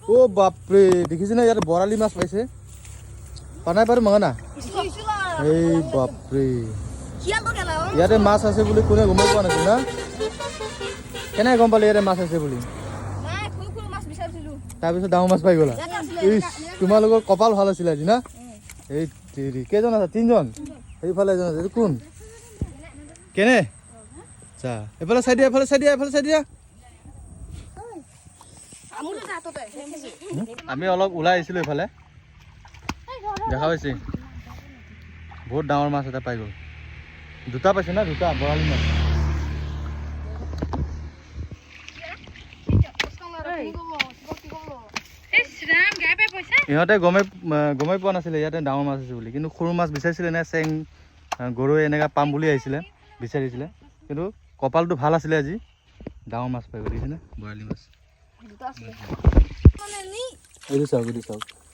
ও বাপৰে দেখিছ না ইয়াতে বৰালি মাছ পাইছে পানাই পাৰো মঙনা এই বাপৰে ইয়াতে মাছ আছে বুলি কোনে গমে পোৱা নাছিল না কেনে গম পালে ইয়াতে মাছ আছে বুলি তাৰপিছত ডাঙৰ মাছ পাই গলা তোমালোকৰ কপাল ভাল আছিল আজি না এই তেৰি কেইজন আছে তিনজন এইফালে এজন আছে কোন কেনে চা এফালে চাই দিয়া এফালে চাই দিয়া এফালে চাই দিয়া আমি অলপ ওলাই আহিছিলো এফালে দেখা পাইছে বহুত ডাঙৰ মাছ এটা পাই গ'ল দুটা পাইছে না দুটা বৰালি মাছ ইহঁতে গমেই পোৱা নাছিলে ইয়াতে ডাঙৰ মাছ আছে বুলি কিন্তু সৰু মাছ বিচাৰিছিলে নে চেং গৰৈ এনেকুৱা পাম বুলি আহিছিলে বিচাৰিছিলে কিন্তু কপালটো ভাল আছিলে আজি ডাঙৰ মাছ পাই গ'ল দেখিছেনে বৰালি মাছ এইটো চাওক